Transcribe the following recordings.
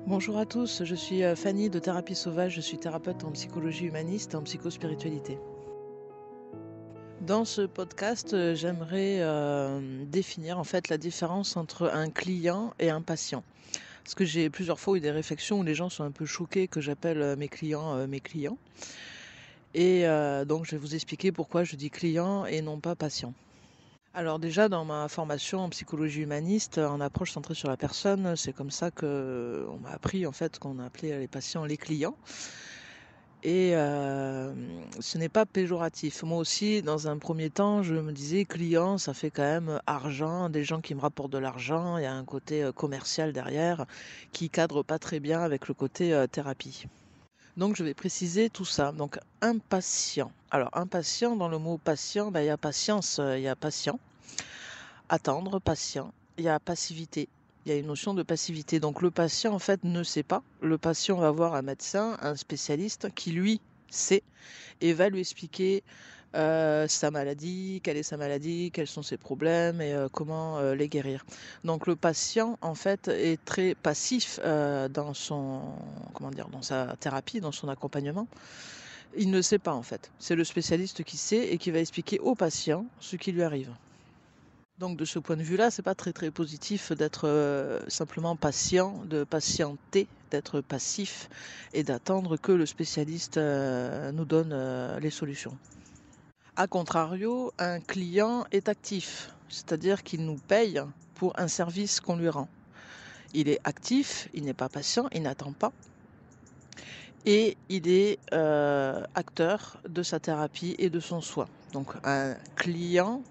Bonjour à tous, je suis Fanny de Thérapie Sauvage, je suis thérapeute en psychologie humaniste et en psychospiritualité. Dans ce podcast, j'aimerais définir en fait la différence entre un client et un patient. Parce que j'ai plusieurs fois eu des réflexions où les gens sont un peu choqués que j'appelle mes clients mes clients. Et donc je vais vous expliquer pourquoi je dis client et non pas patient. Alors déjà dans ma formation en psychologie humaniste, en approche centrée sur la personne, c'est comme ça que on m'a appris en fait qu'on appelait les patients les clients. Et ce n'est pas péjoratif. Moi aussi, dans un premier temps, je me disais: «Client, ça fait quand même, argent, des gens qui me rapportent de l'argent». Il y a un côté, commercial derrière qui cadre pas très bien avec le côté, thérapie. Donc je vais préciser tout ça. Donc impatient. Alors impatient, dans le mot patient, bah, il y a patience, il y a patient. Attendre, patient. Il y a passivité. Il y a une notion de passivité. Donc le patient, en fait, ne sait pas. Le patient va voir un médecin, un spécialiste qui, lui, sait et va lui expliquer sa maladie, quelle est sa maladie, quels sont ses problèmes et comment les guérir. Donc le patient, en fait, est très passif dans son, comment dire, dans sa thérapie, dans son accompagnement. Il ne sait pas, en fait. C'est le spécialiste qui sait et qui va expliquer au patient ce qui lui arrive. Donc de ce point de vue-là, c'est pas très, très positif d'être, simplement patient, de patienter, d'être passif et d'attendre que le spécialiste, nous donne, les solutions. A contrario, un client est actif, c'est-à-dire qu'il nous paye pour un service qu'on lui rend. Il est actif, il n'est pas patient, il n'attend pas et il est, acteur de sa thérapie et de son soin. Donc un client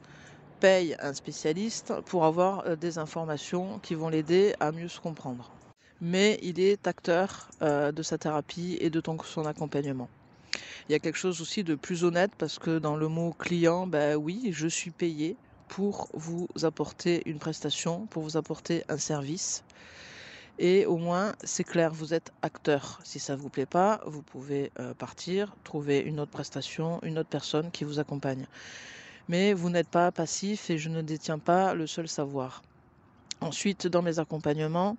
paye un spécialiste pour avoir des informations qui vont l'aider à mieux se comprendre. Mais il est acteur de sa thérapie et de son accompagnement. Il y a quelque chose aussi de plus honnête parce que dans le mot client, ben oui, je suis payé pour vous apporter une prestation, pour vous apporter un service. Et au moins, c'est clair, vous êtes acteur. Si ça vous plaît pas, vous pouvez partir, trouver une autre prestation, une autre personne qui vous accompagne. Mais vous n'êtes pas passif et je ne détiens pas le seul savoir. Ensuite, dans mes accompagnements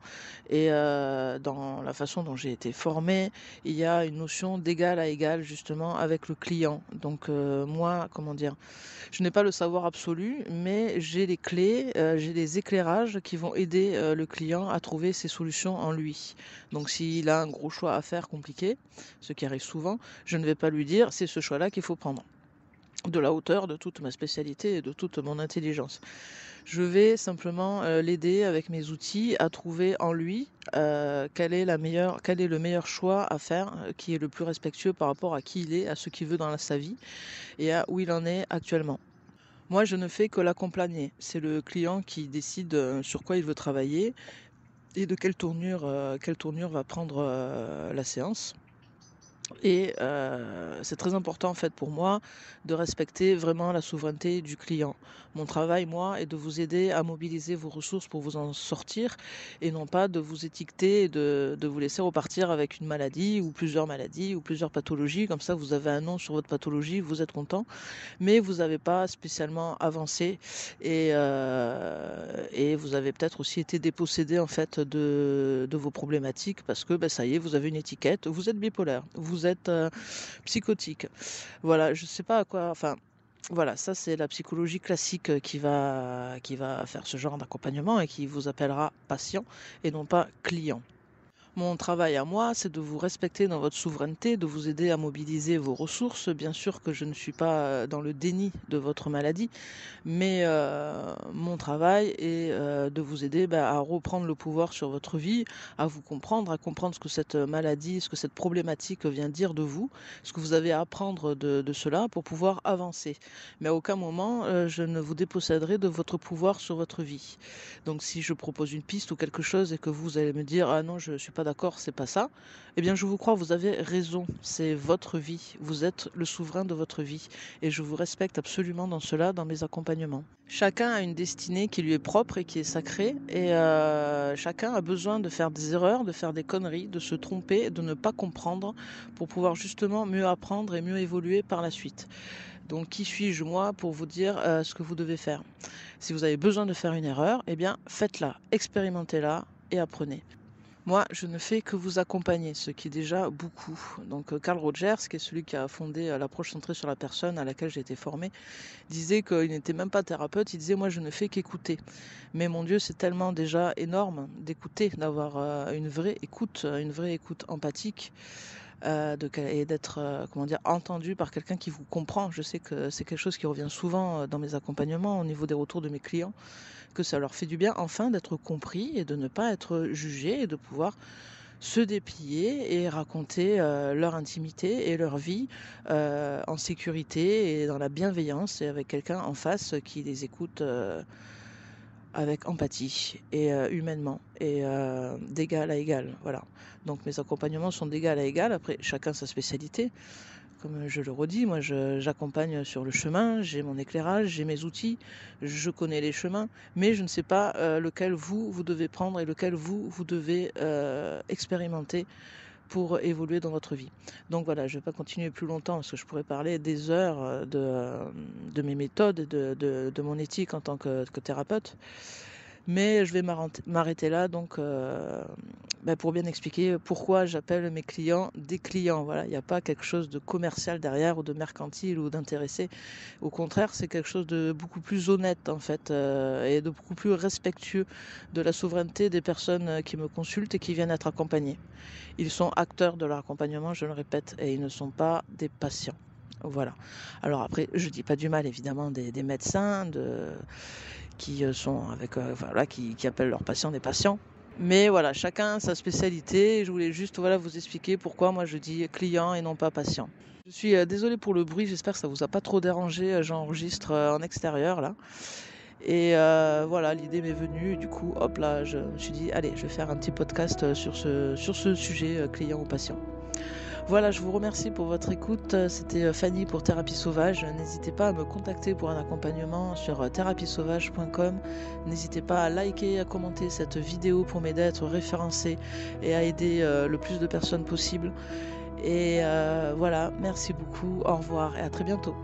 et dans la façon dont j'ai été formée, il y a une notion d'égal à égal justement avec le client. Donc moi, comment dire? Je n'ai pas le savoir absolu, mais j'ai les clés, j'ai des éclairages qui vont aider, le client à trouver ses solutions en lui. Donc s'il a un gros choix à faire compliqué, ce qui arrive souvent, je ne vais pas lui dire: «C'est ce choix-là qu'il faut prendre», de la hauteur de toute ma spécialité et de toute mon intelligence. Je vais simplement, l'aider avec mes outils à trouver en lui, quel est le meilleur choix à faire, qui est le plus respectueux par rapport à qui il est, à ce qu'il veut dans sa vie et à où il en est actuellement. Moi, je ne fais que l'accompagner. C'est le client qui décide, sur quoi il veut travailler et de quelle tournure va prendre, la séance. Et c'est très important en fait pour moi de respecter vraiment la souveraineté du client. Mon travail, moi, est de vous aider à mobiliser vos ressources pour vous en sortir et non pas de vous étiqueter et de vous laisser repartir avec une maladie ou plusieurs pathologies. Comme ça, vous avez un nom sur votre pathologie, vous êtes content, mais vous n'avez pas spécialement avancé et vous avez peut-être aussi été dépossédé en fait de vos problématiques parce que, bah, ça y est, vous avez une étiquette, vous êtes bipolaire, vous êtes, psychotique. Voilà, je sais pas à quoi enfin, voilà, ça c'est la psychologie classique, qui va faire ce genre d'accompagnement et qui vous appellera patient et non pas client. Mon travail à moi, c'est de vous respecter dans votre souveraineté, de vous aider à mobiliser vos ressources. Bien sûr que je ne suis pas dans le déni de votre maladie, mais mon travail est de vous aider à reprendre le pouvoir sur votre vie, à comprendre ce que cette maladie, ce que cette problématique vient dire de vous, ce que vous avez à apprendre de cela pour pouvoir avancer. Mais à aucun moment, je ne vous déposséderai de votre pouvoir sur votre vie. Donc si je propose une piste ou quelque chose et que vous allez me dire: «Ah non, je suis pas d'accord, c'est pas ça», eh bien je vous crois, vous avez raison, c'est votre vie, vous êtes le souverain de votre vie et je vous respecte absolument dans cela, dans mes accompagnements. Chacun a une destinée qui lui est propre et qui est sacrée et chacun a besoin de faire des erreurs, de faire des conneries, de se tromper, de ne pas comprendre pour pouvoir justement mieux apprendre et mieux évoluer par la suite. Donc qui suis-je moi pour vous dire, ce que vous devez faire? Si vous avez besoin de faire une erreur, eh bien faites-la, expérimentez-la et apprenez. Moi, je ne fais que vous accompagner, ce qui est déjà beaucoup. Donc, Carl Rogers, qui est celui qui a fondé l'approche centrée sur la personne à laquelle j'ai été formée, disait qu'il n'était même pas thérapeute. Il disait, moi, je ne fais qu'écouter. Mais mon Dieu, c'est tellement déjà énorme d'écouter, d'avoir une vraie écoute empathique, et d'être, comment dire, entendu par quelqu'un qui vous comprend. Je sais que c'est quelque chose qui revient souvent dans mes accompagnements au niveau des retours de mes clients, que ça leur fait du bien enfin d'être compris et de ne pas être jugé et de pouvoir se déplier et raconter leur intimité et leur vie en sécurité et dans la bienveillance et avec quelqu'un en face qui les écoute avec empathie et humainement et d'égal à égal. Voilà. Donc mes accompagnements sont d'égal à égal. Après, chacun sa spécialité. Comme je le redis, moi j'accompagne sur le chemin, j'ai mon éclairage, j'ai mes outils, je connais les chemins, mais je ne sais pas lequel vous devez prendre et lequel vous devez expérimenter pour évoluer dans votre vie. Donc voilà, je ne vais pas continuer plus longtemps parce que je pourrais parler des heures de mes méthodes, de mon éthique en tant que thérapeute. Mais je vais m'arrêter là donc pour bien expliquer pourquoi j'appelle mes clients des clients. Voilà, il n'y a pas quelque chose de commercial derrière ou de mercantile ou d'intéressé. Au contraire, c'est quelque chose de beaucoup plus honnête en fait et de beaucoup plus respectueux de la souveraineté des personnes qui me consultent et qui viennent être accompagnées. Ils sont acteurs de leur accompagnement, je le répète, et ils ne sont pas des patients. Voilà. Alors après, je dis pas du mal évidemment des médecins qui sont qui appellent leurs patients des patients. Mais voilà, chacun sa spécialité. Je voulais juste vous expliquer pourquoi moi je dis client et non pas patient. Je suis désolée pour le bruit, j'espère que ça vous a pas trop dérangé. J'enregistre en extérieur là. Et voilà, l'idée m'est venue. Du coup, hop là, je me suis dit, allez, je vais faire un petit podcast sur ce sujet client ou patient. Voilà, je vous remercie pour votre écoute. C'était Fanny pour Thérapie Sauvage. N'hésitez pas à me contacter pour un accompagnement sur therapiesauvage.com. N'hésitez pas à liker, à commenter cette vidéo pour m'aider à être référencé et à aider le plus de personnes possible. Et voilà, merci beaucoup, au revoir et à très bientôt.